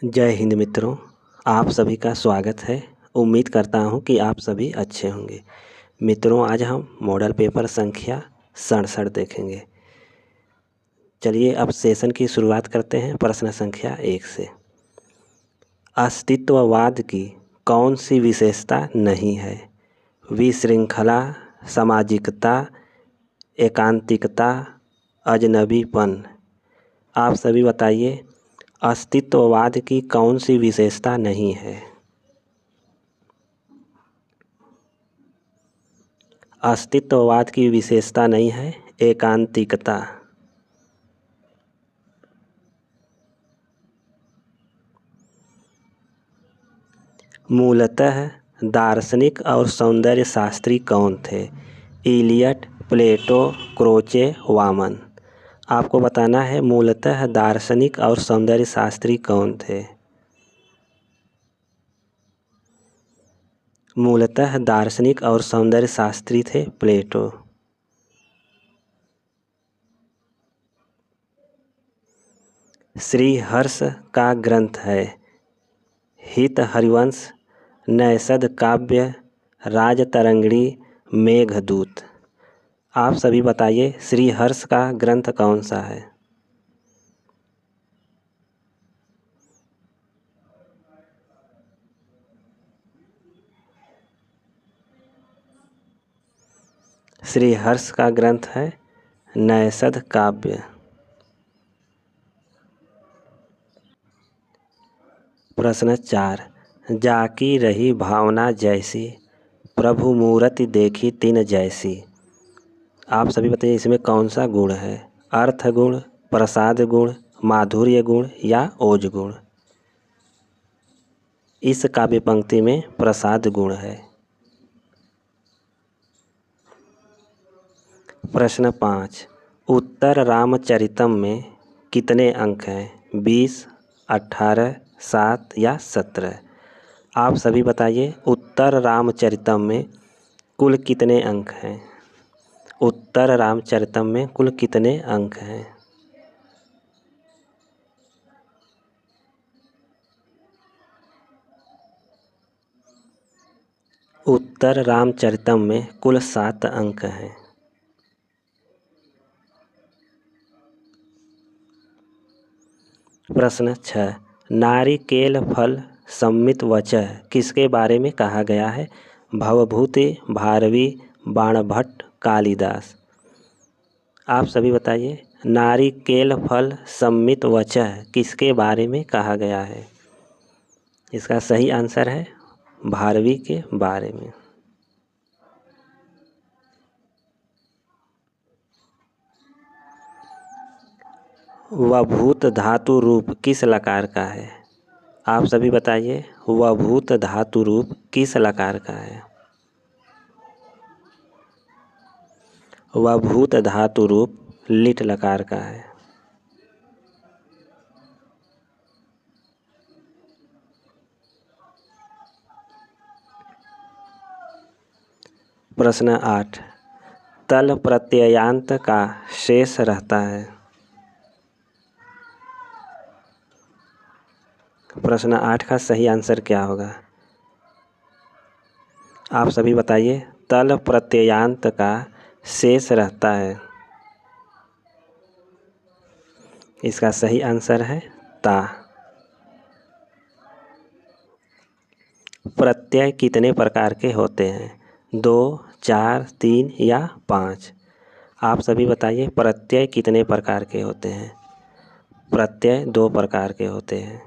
जय हिंद मित्रों, आप सभी का स्वागत है। उम्मीद करता हूं कि आप सभी अच्छे होंगे। मित्रों, आज हम मॉडल पेपर संख्या 67 देखेंगे। चलिए अब सेशन की शुरुआत करते हैं प्रश्न संख्या 1 से। अस्तित्ववाद की कौन सी विशेषता नहीं है? विशृंखला, सामाजिकता, एकांतिकता, अजनबीपन। आप सभी बताइए, अस्तित्ववाद की कौन सी विशेषता नहीं है? अस्तित्ववाद की विशेषता नहीं है एकांतिकता। मूलतः दार्शनिक और सौंदर्य शास्त्री कौन थे? इलियट, प्लेटो, क्रोचे, वामन। आपको बताना है मूलतः दार्शनिक और सौंदर्य शास्त्री कौन थे। मूलतः दार्शनिक और सौंदर्य शास्त्री थे प्लेटो। श्री हर्ष का ग्रंथ है हित हरिवंश, नैषध काव्य, राजतरंगिणी, मेघदूत। आप सभी बताइए, श्री हर्ष का ग्रंथ कौन सा है? श्री हर्ष का ग्रंथ है नैषध काव्य। प्रश्न 4। जाकी रही भावना जैसी, प्रभु मूरति देखी तिन जैसी। आप सभी बताइए, इसमें कौन सा गुण है? अर्थ गुण, प्रसाद गुण, माधुर्य गुण या ओज गुण? इस काव्य पंक्ति में प्रसाद गुण है। प्रश्न 5। उत्तर रामचरितम में कितने अंक हैं? 20, 18, 7 या 17? आप सभी बताइए, उत्तर रामचरितम में कुल कितने अंक हैं? उत्तर रामचरितम में कुल कितने अंक हैं? उत्तर रामचरितम में कुल 7 अंक हैं। प्रश्न 6। नारिकेल फल सम्मित वचः किसके बारे में कहा गया है? भवभूति, भारवी, बाणभट्ट, कालिदास। आप सभी बताइए, नारिकेल फल सम्मित वचः किसके बारे में कहा गया है? इसका सही आंसर है भारवी के बारे में। वभूत धातु रूप किस लकार का है? आप सभी बताइए, वभूत धातु रूप किस लकार का है? वभूत धातु रूप लिट लकार का है। प्रश्न 8। तल प्रत्ययांत का शेष रहता है। प्रश्न 8 का सही आंसर क्या होगा? आप सभी बताइए, तल प्रत्ययांत का शेष रहता है। इसका सही आंसर है ता। प्रत्यय कितने प्रकार के होते हैं? 2, 4, 3 या 5? आप सभी बताइए, प्रत्यय कितने प्रकार के होते हैं? प्रत्यय 2 प्रकार के होते हैं।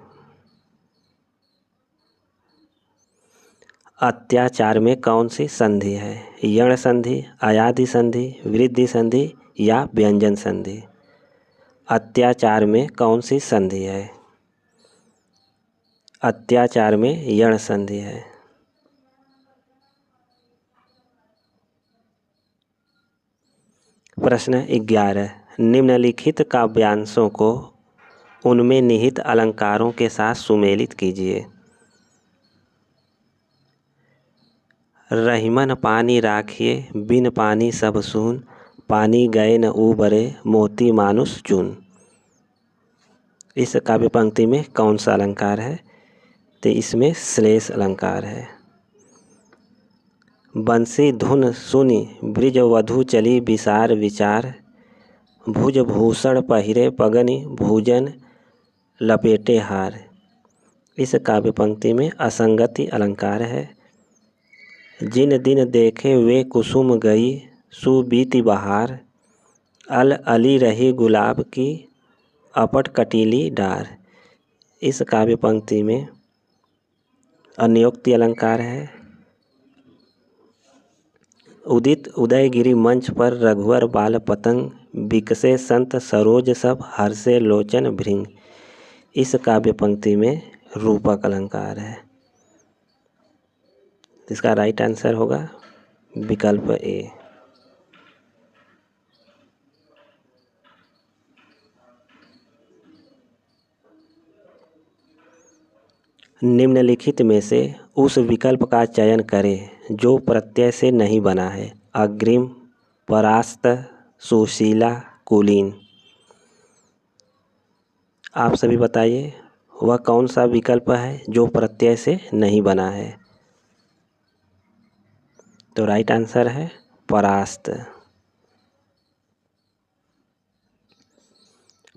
अत्याचार में कौन सी संधि है? यण संधि, अयादि संधि, वृद्धि संधि या व्यंजन संधि? अत्याचार में कौन सी संधि है? अत्याचार में यण संधि है। प्रश्न 11। निम्नलिखित काव्यांशों को उनमें निहित अलंकारों के साथ सुमेलित कीजिए। रहीमन पानी राखिए, बिन पानी सब सून, पानी गए न उबरे, मोती मानुष चून। इस काव्य पंक्ति में कौन सा अलंकार है? तो इसमें श्लेष अलंकार है। बंसी धुन सुनि ब्रिज वधु चली विसार विचार, भुज भूषण पहिरे पगनि भूजन लपेटे हार। इस काव्य पंक्ति में असंगति अलंकार है। जिन दिन देखे वे कुसुम गई सुबीति बहार, अल अली रही गुलाब की अपट कटीली डार। इस काव्य पंक्ति में अन्योक्ति अलंकार है। उदित उदयगिरि मंच पर रघुवर बाल पतंग, बिकसे संत सरोज सब हर्षे लोचन भृंग। इस काव्य पंक्ति में रूपक अलंकार है। इसका राइट आंसर होगा विकल्प ए। निम्नलिखित में से उस विकल्प का चयन करें जो प्रत्यय से नहीं बना है। अग्रिम, परास्त, सुशीला, कुलीन। आप सभी बताइए वह कौन सा विकल्प है जो प्रत्यय से नहीं बना है? तो राइट आंसर है परास्त।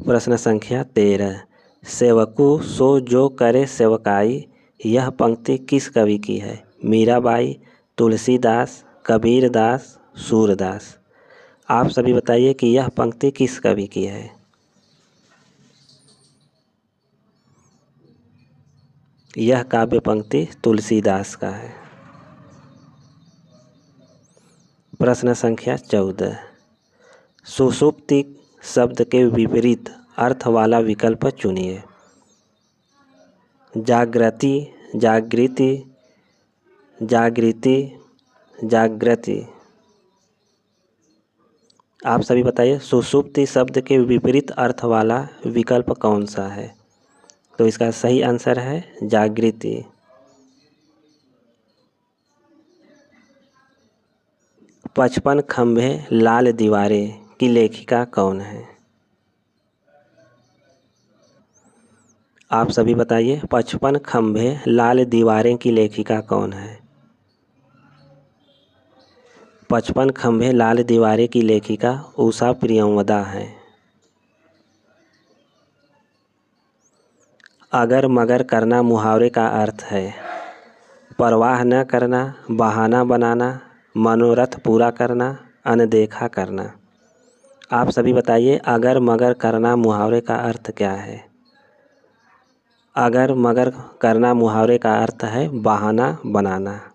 प्रश्न संख्या 13। सेवकु सो जो करे सेवकाई, यह पंक्ति किस कवि की है? मीराबाई, तुलसीदास, कबीरदास, सूरदास। आप सभी बताइए कि यह पंक्ति किस कवि की है? यह काव्य पंक्ति तुलसीदास का है। प्रश्न संख्या 14। सुषुप्ति शब्द के विपरीत अर्थ वाला विकल्प चुनिए। जागृति, जागृति, जागृति, जागृति। आप सभी बताइए सुषुप्ति शब्द के विपरीत अर्थ वाला विकल्प कौन सा है? तो इसका सही आंसर है जागृति। पचपन खंभे लाल दीवारें की लेखिका कौन है? आप सभी बताइए 55 खंभे लाल दीवारें की लेखिका कौन है? 55 खंभे लाल दीवारें की लेखिका उषा प्रियंवदा है। अगर मगर करना मुहावरे का अर्थ है परवाह न करना, बहाना बनाना, मनोरथ पूरा करना, अनदेखा करना। आप सभी बताइए अगर मगर करना मुहावरे का अर्थ क्या है? अगर मगर करना मुहावरे का अर्थ है बहाना बनाना।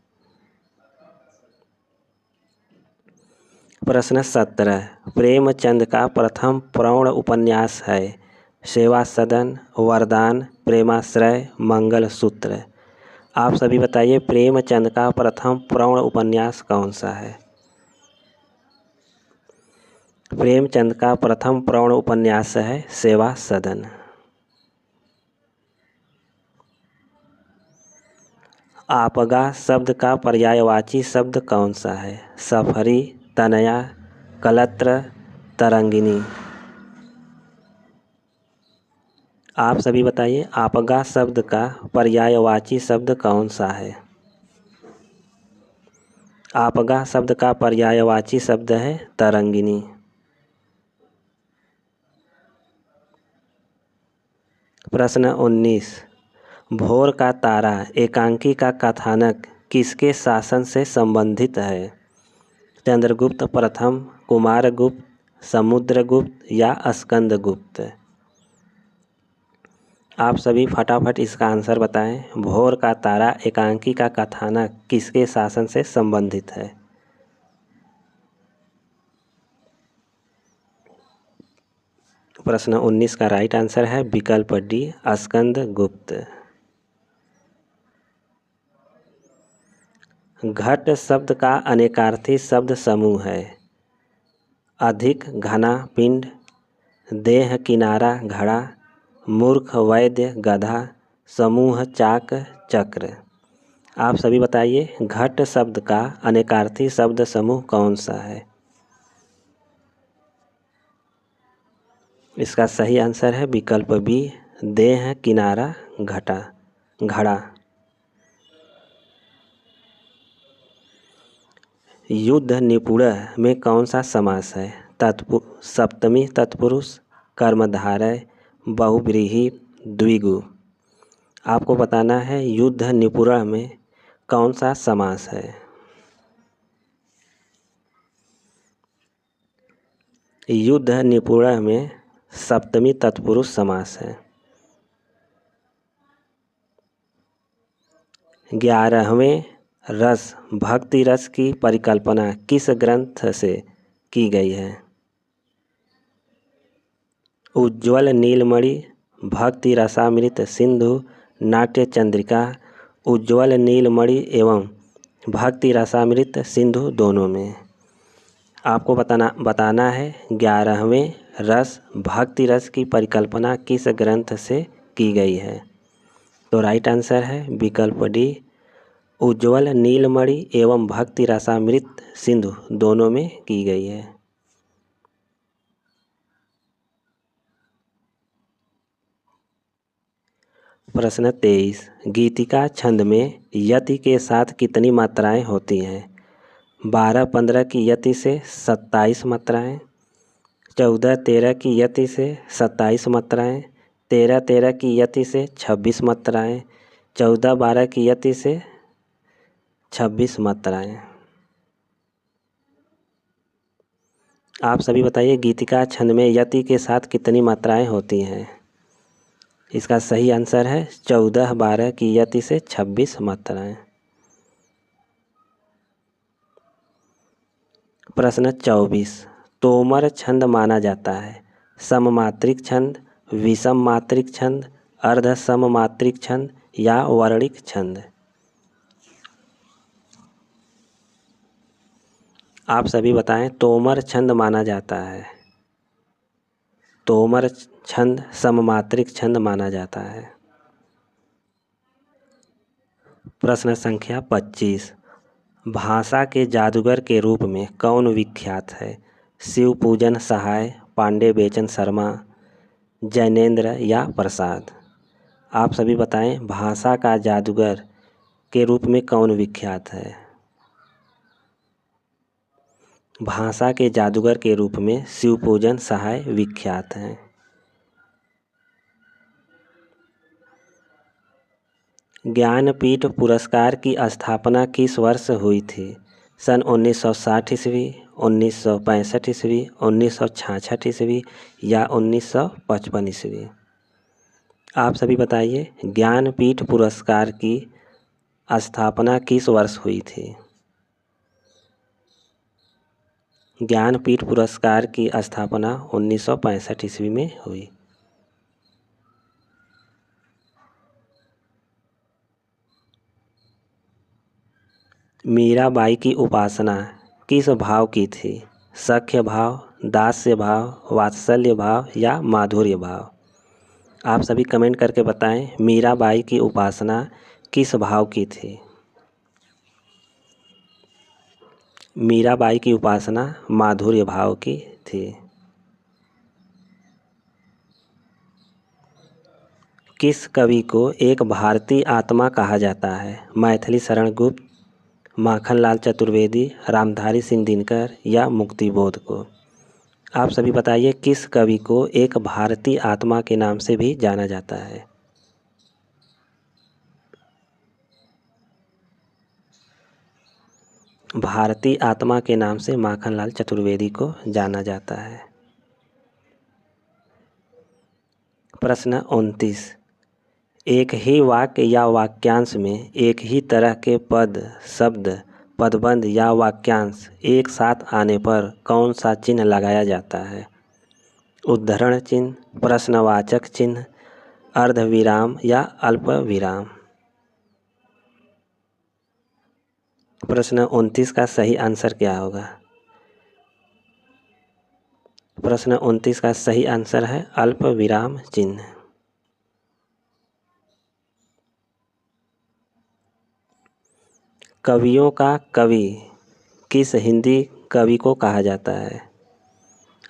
प्रश्न 17। प्रेमचंद का प्रथम प्रौढ़ उपन्यास है सेवा सदन, वरदान, प्रेमाश्रय, मंगल सूत्र। आप सभी बताइए प्रेमचंद का प्रथम प्रौढ़ उपन्यास कौन सा है? प्रेमचंद का प्रथम प्रौढ़ उपन्यास है सेवा सदन। आपगा शब्द का पर्यायवाची शब्द कौन सा है? सफरी, तनया, कलत्र, तरंगिनी। आप सभी बताइए आपगा शब्द का पर्यायवाची शब्द कौन सा है? आपगा शब्द का पर्यायवाची शब्द है तरंगिनी। प्रश्न 19। भोर का तारा एकांकी का कथानक किसके शासन से संबंधित है? चंद्रगुप्त प्रथम, कुमारगुप्त, समुद्रगुप्त या स्कंदगुप्त। आप सभी फटाफट इसका आंसर बताएं। भोर का तारा एकांकी का कथानक किसके शासन से संबंधित है? प्रश्न 19 का राइट आंसर है विकल्प डी, स्कंदगुप्त। घट शब्द का अनेकार्थी शब्द समूह है। अधिक, घना, पिंड, देह, किनारा, घड़ा, मूर्ख, वैद्य, गधा, समूह, चाक, चक्र। आप सभी बताइए घट शब्द का अनेकार्थी शब्द समूह कौन सा है? इसका सही आंसर है विकल्प बी, देह किनारा घटा घड़ा। युद्ध निपुण में कौन सा समास है? सप्तमी तत्पुरुष, कर्मधारय, बहुव्रीहि, द्विगु। आपको बताना है युद्ध निपुण में कौन सा समास है। युद्ध निपुण में सप्तमी तत्पुरुष समास है। 11वें रस भक्ति रस की परिकल्पना किस ग्रंथ से की गई है? उज्ज्वल नीलमणि, भक्ति रसामृत सिंधु, नाट्य चंद्रिका। उज्ज्वल नीलमणि एवं भक्ति रसामृत सिंधु दोनों में। आपको बताना है 11वें रस भक्ति रस की परिकल्पना किस ग्रंथ से की गई है? तो राइट आंसर है विकल्प डी, उज्ज्वल नीलमणि एवं भक्ति रसामृत सिंधु दोनों में की गई है। प्रश्न 23, गीतिका छंद में यति के साथ कितनी मात्राएं होती हैं? 12-15 की यति से 27 मात्राएं, 14-13 की यति से 27 मात्राएं, 13-13 की यति से 26 मात्राएं, 14-12 की यति से 26 मात्राएं। आप सभी बताइए गीतिका छंद में यति के साथ कितनी मात्राएं होती हैं? इसका सही आंसर है 14-12 की यति से 26 मात्राएं। प्रश्न 24, तोमर छंद माना जाता है सममात्रिक छंद, विषम मात्रिक छंद, अर्ध सममात्रिक छंद या वर्णिक छंद? आप सभी बताएं तोमर छंद माना जाता है। तोमर छंद सममात्रिक छंद माना जाता है। प्रश्न संख्या 25, भाषा के जादूगर के रूप में कौन विख्यात है? शिवपूजन सहाय, पांडे बेचन शर्मा, जैनेन्द्र या प्रसाद? आप सभी बताएं भाषा का जादूगर के रूप में कौन विख्यात है? भाषा के जादूगर के रूप में शिवपूजन सहाय विख्यात हैं। ज्ञानपीठ पुरस्कार की स्थापना किस वर्ष हुई थी? सन 1960 ईस्वी, 1965 ईस्वी, 1966 ईस्वी या 1955 ईस्वी? आप सभी बताइए ज्ञानपीठ पुरस्कार की स्थापना किस वर्ष हुई थी? ज्ञानपीठ पुरस्कार की स्थापना 1965 ईस्वी में हुई। मीराबाई की उपासना किस भाव की थी? सख्य भाव, दास्य भाव, वात्सल्य भाव या माधुर्य भाव? आप सभी कमेंट करके बताएं मीराबाई की उपासना किस भाव की थी? मीराबाई की उपासना माधुर्य भाव की थी। किस कवि को एक भारतीय आत्मा कहा जाता है? मैथिली शरण गुप्त, माखनलाल चतुर्वेदी, रामधारी सिंह दिनकर या मुक्तिबोध को? आप सभी बताइए किस कवि को एक भारतीय आत्मा के नाम से भी जाना जाता है? भारतीय आत्मा के नाम से माखनलाल चतुर्वेदी को जाना जाता है। प्रश्न 29, एक ही वाक्य या वाक्यांश में एक ही तरह के पद, शब्द, पदबंध या वाक्यांश एक साथ आने पर कौन सा चिन्ह लगाया जाता है? उद्धरण चिन्ह, प्रश्नवाचक चिन्ह, अर्धविराम या अल्प विराम? प्रश्न 29 का सही आंसर क्या होगा? प्रश्न 29 का सही आंसर है अल्प विराम चिन्ह। कवियों का कवि किस हिंदी कवि को कहा जाता है?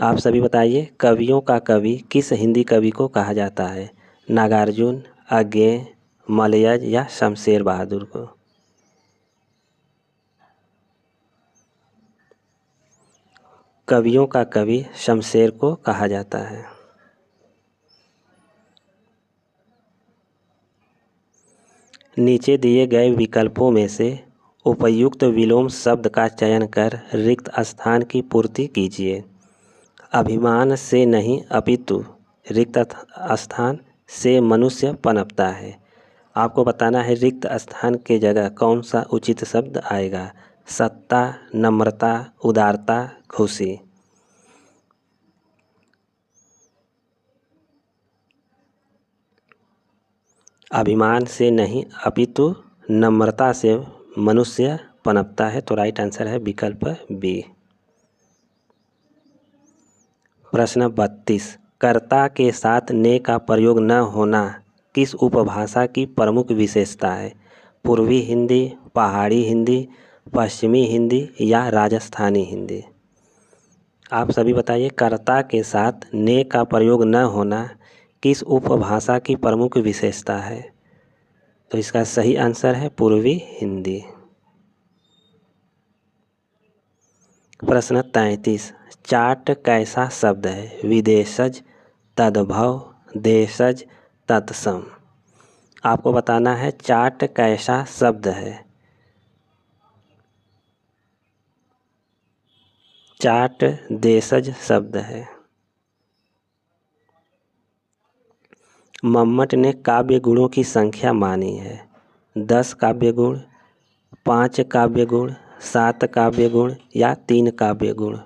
आप सभी बताइए कवियों का कवि किस हिंदी कवि को कहा जाता है? नागार्जुन, अज्ञेय, मलयज या शमशेर बहादुर को? कवियों का कवि शमशेर को कहा जाता है। नीचे दिए गए विकल्पों में से उपयुक्त विलोम शब्द का चयन कर रिक्त स्थान की पूर्ति कीजिए। अभिमान से नहीं अपितु रिक्त स्थान से मनुष्य पनपता है। आपको बताना है रिक्त स्थान के जगह कौन सा उचित शब्द आएगा। सत्ता, नम्रता, उदारता, खुशी। अभिमान से नहीं अपितु नम्रता से मनुष्य पनपता है, तो राइट आंसर है विकल्प बी। प्रश्न 32, कर्ता के साथ ने का प्रयोग न होना किस उपभाषा की प्रमुख विशेषता है? पूर्वी हिंदी, पहाड़ी हिंदी, पश्चिमी हिंदी या राजस्थानी हिंदी? आप सभी बताइए, कर्ता के साथ ने का प्रयोग न होना किस उपभाषा की प्रमुख विशेषता है? तो इसका सही आंसर है पूर्वी हिंदी। प्रश्न 33, चाट कैसा शब्द है? विदेशज, तद्भव, देशज, तत्सम। आपको बताना है चाट कैसा शब्द है। चाट देशज शब्द है। मम्मट ने काव्य गुणों की संख्या मानी है। 10 काव्य गुण, 5 काव्य गुण, 7 काव्य गुण या 3 काव्य गुण?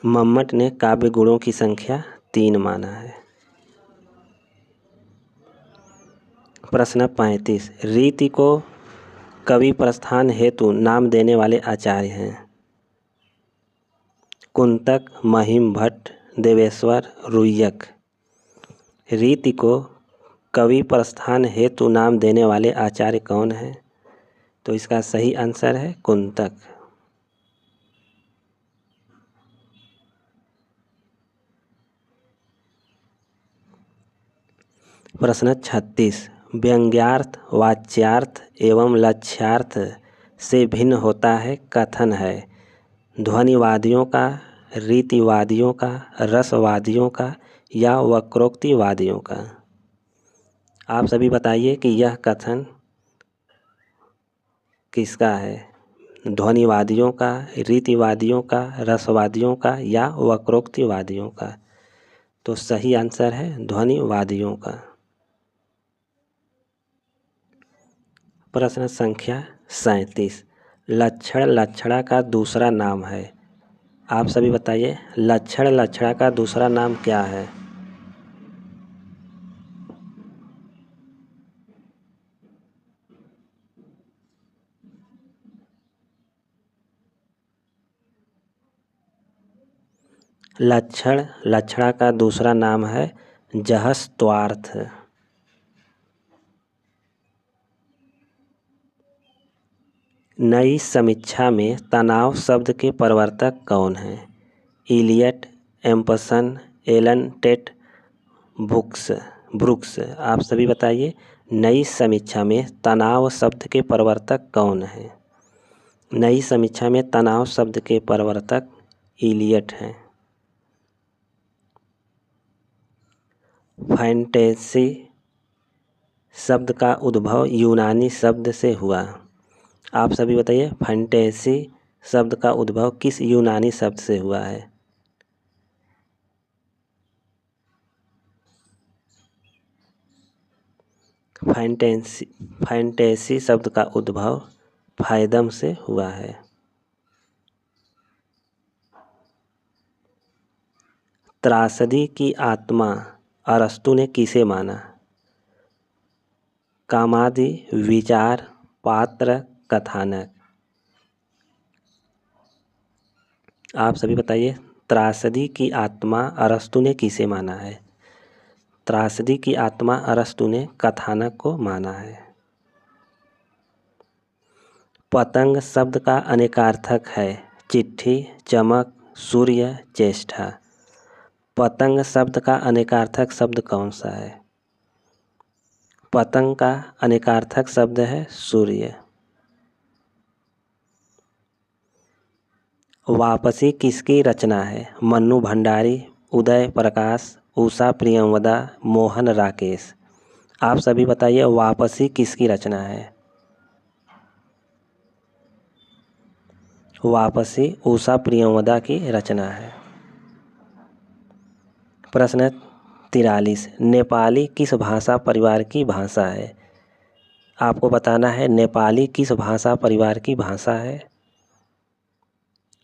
मम्मट ने काव्य गुणों की संख्या 3 माना है। प्रश्न 35, रीति को कवि प्रस्थान हेतु नाम देने वाले आचार्य हैं? कुंतक, महिम भट्ट, देवेश्वर, रुय्यक। रीति को कवि प्रस्थान हेतु नाम देने वाले आचार्य कौन हैं? तो इसका सही आंसर है कुंतक। प्रश्न 36, व्यंग्यार्थ वाच्यार्थ एवं लक्ष्यार्थ से भिन्न होता है कथन है? ध्वनिवादियों का, रीतिवादियों का, रसवादियों का या वक्रोक्तिवादियों का? आप सभी बताइए कि यह कथन किसका है? ध्वनिवादियों का, रीतिवादियों का, रसवादियों का या वक्रोक्तिवादियों का? तो सही आंसर है ध्वनिवादियों का। प्रश्न संख्या 37, लक्षण लक्षणा का दूसरा नाम है? आप सभी बताइए, लक्षण लक्षणा का दूसरा नाम क्या है? लक्षण लक्षणा का दूसरा नाम है जहस्त्वार्थ। नई समीक्षा में तनाव शब्द के प्रवर्तक कौन हैं? Eliot, Empson, Allen Tate, Brooks. आप सभी बताइए, नई समीक्षा में तनाव शब्द के प्रवर्तक कौन हैं? नई समीक्षा में तनाव शब्द के प्रवर्तक इलियट हैं। फैंटेसी शब्द का उद्भव यूनानी शब्द से हुआ। आप सभी बताइए, फैंटेसी शब्द का उद्भव किस यूनानी शब्द से हुआ है? फैंटेसी शब्द का उद्भव फायदम से हुआ है। त्रासदी की आत्मा अरस्तु ने किसे माना? कामादि, विचार, पात्र, कथानक। आप सभी बताइए, त्रासदी की आत्मा अरस्तु ने किसे माना है? त्रासदी की आत्मा अरस्तु ने कथानक को माना है। पतंग शब्द का अनेकार्थक है चिट्ठी, चमक, सूर्य, चेष्टा। पतंग शब्द का अनेकार्थक शब्द कौन सा है? पतंग का अनेकार्थक शब्द है सूर्य। वापसी किसकी रचना है? मन्नू भंडारी, उदय प्रकाश, उषा प्रियंवदा, मोहन राकेश। आप सभी बताइए, वापसी किसकी रचना है? वापसी उषा प्रियंवदा की रचना है। प्रश्न 43, नेपाली किस भाषा परिवार की भाषा है? आपको बताना है नेपाली किस भाषा परिवार की भाषा है।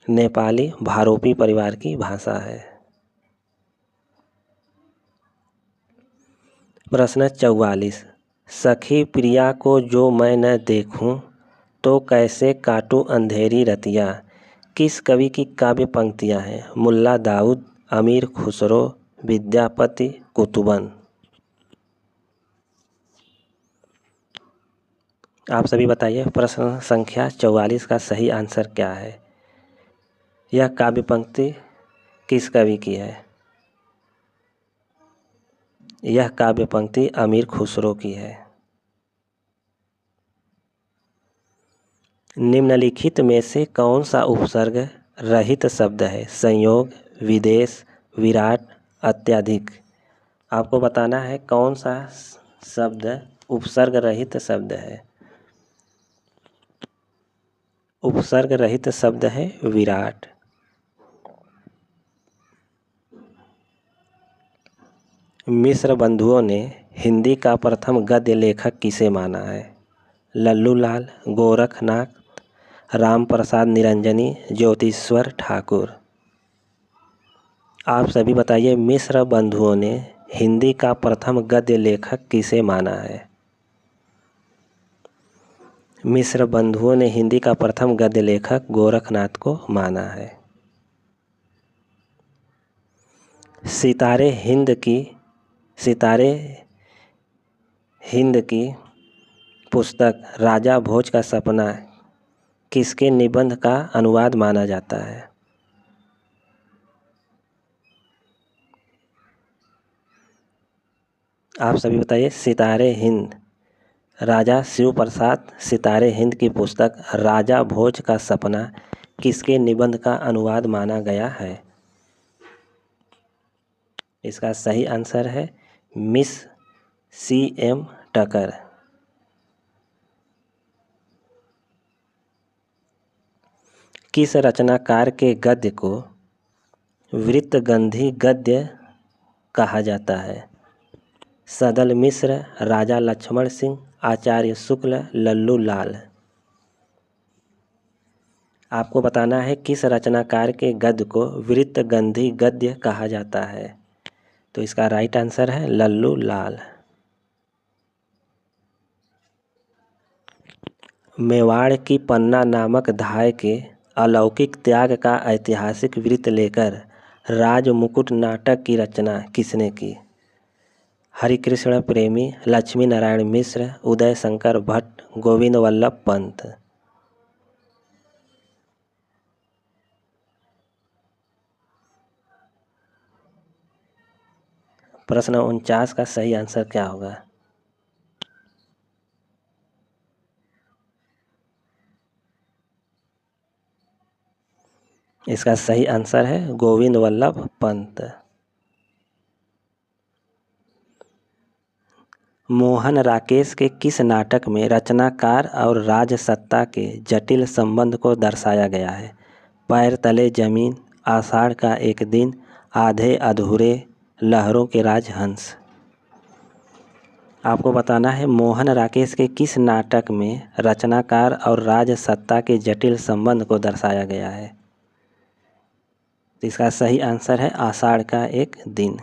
नेपाली भारोपी परिवार की भाषा है। प्रश्न 44, सखी प्रिया को जो मैं न देखूं तो कैसे काटूं अंधेरी रतिया, किस कवि की काव्य पंक्तियां हैं? मुल्ला दाऊद, अमीर खुसरो, विद्यापति, कुतुबन। आप सभी बताइए, प्रश्न संख्या 44 का सही आंसर क्या है? यह काव्य पंक्ति किस कवि की है? यह काव्य पंक्ति अमीर खुसरो की है। निम्नलिखित में से कौन सा उपसर्ग रहित शब्द है? संयोग, विदेश, विराट, अत्यधिक। आपको बताना है कौन सा शब्द उपसर्ग रहित शब्द है। उपसर्ग रहित शब्द है विराट। मिश्र बंधुओं ने हिंदी का प्रथम गद्य लेखक किसे माना है? लल्लू लाल, गोरखनाथ, राम प्रसाद निरंजनी, ज्योतिश्वर ठाकुर। आप सभी बताइए, मिश्र बंधुओं ने हिंदी का प्रथम गद्य लेखक किसे माना है? मिश्र बंधुओं ने हिंदी का प्रथम गद्य लेखक गोरखनाथ को माना है। सितारे हिंद की पुस्तक राजा भोज का सपना किसके निबंध का अनुवाद माना जाता है? आप सभी बताइए, सितारे हिंद, राजा शिव प्रसाद सितारे हिंद की पुस्तक राजा भोज का सपना किसके निबंध का अनुवाद माना गया है? इसका सही आंसर है मिस C.M. टकर। किस रचनाकार के गद्य को वृत्तगंधी गद्य कहा जाता है? सदल मिश्र, राजा लक्ष्मण सिंह, आचार्य शुक्ल, लल्लू लाल। आपको बताना है किस रचनाकार के गद्य को वृत्तगंधी गद्य कहा जाता है। तो इसका राइट आंसर है लल्लू लाल। मेवाड़ की पन्ना नामक धाय के अलौकिक त्याग का ऐतिहासिक वृत्त लेकर राजमुकुट नाटक की रचना किसने की? हरिकृष्ण प्रेमी, लक्ष्मी नारायण मिश्र, उदय शंकर भट्ट, गोविंद वल्लभ पंत। प्रश्न 49 का सही आंसर क्या होगा? इसका सही आंसर है गोविंद वल्लभ पंत। मोहन राकेश के किस नाटक में रचनाकार और राजसत्ता के जटिल संबंध को दर्शाया गया है? पैर तले जमीन, आषाढ़ का एक दिन, आधे अधूरे, लहरों के राजहंस। आपको बताना है मोहन राकेश के किस नाटक में रचनाकार और राजसत्ता के जटिल संबंध को दर्शाया गया है? तो इसका सही आंसर है आषाढ़ का एक दिन।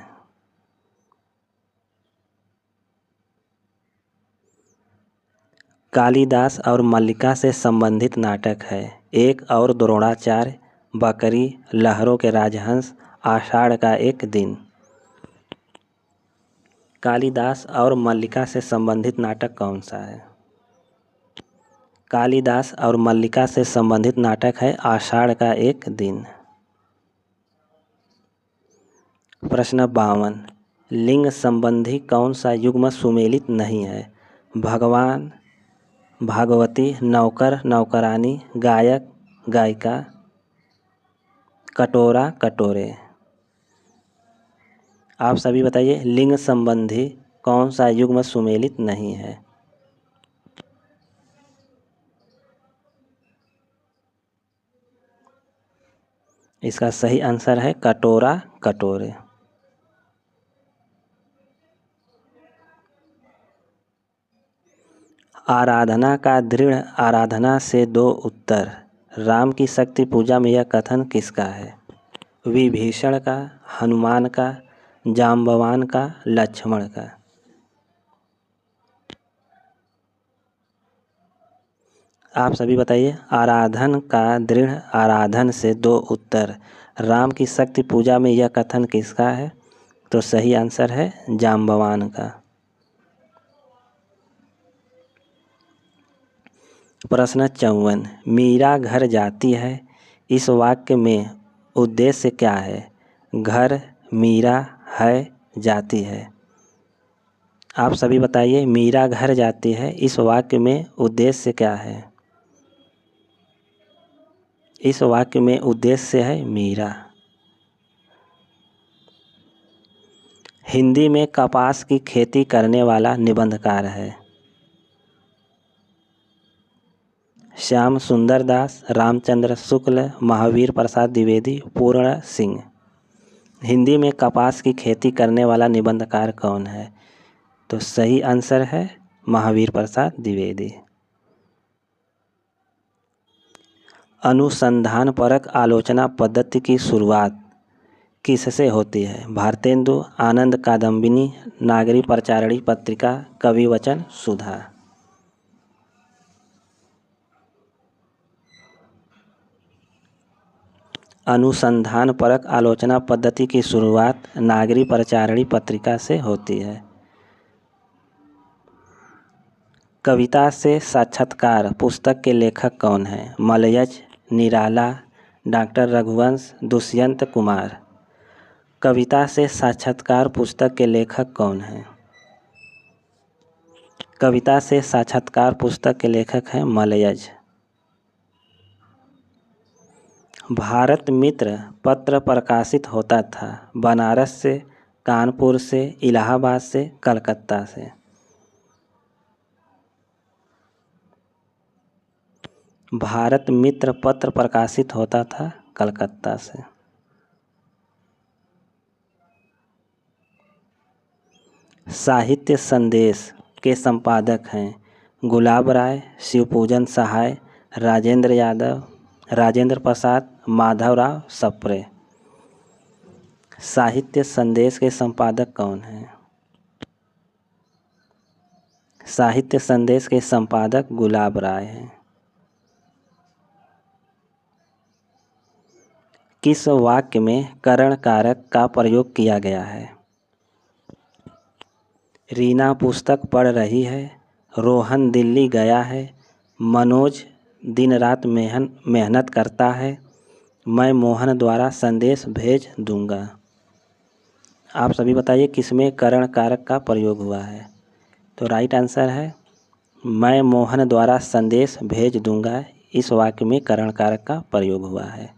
कालिदास और मल्लिका से संबंधित नाटक है? एक और द्रोणाचार्य, बकरी, लहरों के राजहंस, आषाढ़ का एक दिन। कालिदास और मल्लिका से संबंधित नाटक कौन सा है? कालिदास और मल्लिका से संबंधित नाटक है आषाढ़ का एक दिन। प्रश्न 52, लिंग संबंधी कौन सा युग्म सुमेलित नहीं है? भगवान, भागवती, नौकर, नौकरानी, गायक, गायिका, कटोरा, कटोरे। आप सभी बताइए, लिंग संबंधी कौन सा युग्म सुमेलित नहीं है? इसका सही आंसर है कटोरा, कटोरे। आराधना का दृढ़ आराधना से दो उत्तर। राम की शक्ति पूजा में यह कथन किसका है? विभीषण का, हनुमान का, जाम्बवान का, लक्ष्मण का। आप सभी बताइए, आराधन का दृढ़ आराधन से दो उत्तर। राम की शक्ति पूजा में यह कथन किसका है? तो सही आंसर है जाम्बवान का। प्रश्न 54, मीरा घर जाती है, इस वाक्य में उद्देश्य क्या है? घर, मीरा, है, जाती है। आप सभी बताइए, मीरा घर जाती है, इस वाक्य में उद्देश्य क्या है? इस वाक्य में उद्देश्य है मीरा। हिंदी में कपास की खेती करने वाला निबंधकार है? श्याम सुंदर दास, रामचंद्र शुक्ल, महावीर प्रसाद द्विवेदी, पूर्ण सिंह। हिंदी में कपास की खेती करने वाला निबंधकार कौन है? तो सही आंसर है महावीर प्रसाद द्विवेदी। अनुसंधानपरक आलोचना पद्धति की शुरुआत किससे होती है? भारतेंदु, आनंद कादम्बिनी, नागरी प्रचारणी पत्रिका, कविवचन सुधा। अनुसंधानपरक आलोचना पद्धति की शुरुआत नागरी प्रचारणी पत्रिका से होती है। कविता से साक्षात्कार पुस्तक के लेखक कौन हैं? मलयज, निराला, डॉक्टर रघुवंश, दुष्यंत कुमार। कविता से साक्षात्कार पुस्तक के लेखक कौन हैं? कविता से साक्षात्कार पुस्तक के लेखक हैं मलयज। भारत मित्र पत्र प्रकाशित होता था बनारस से, कानपुर से, इलाहाबाद से, कलकत्ता से। भारत मित्र पत्र प्रकाशित होता था कलकत्ता से। साहित्य संदेश के संपादक हैं गुलाब राय, शिवपूजन सहाय, राजेंद्र यादव, राजेंद्र प्रसाद, माधवराव सप्रे। साहित्य संदेश के संपादक कौन हैं? साहित्य संदेश के संपादक गुलाब राय हैं। किस वाक्य में करण कारक का प्रयोग किया गया है? रीना पुस्तक पढ़ रही है, रोहन दिल्ली गया है, मनोज दिन रात मेहनत करता है, मैं मोहन द्वारा संदेश भेज दूंगा। आप सभी बताइए, किसमें करण कारक का प्रयोग हुआ है? तो राइट आंसर है मैं मोहन द्वारा संदेश भेज दूंगा। इस वाक्य में करण कारक का प्रयोग हुआ है।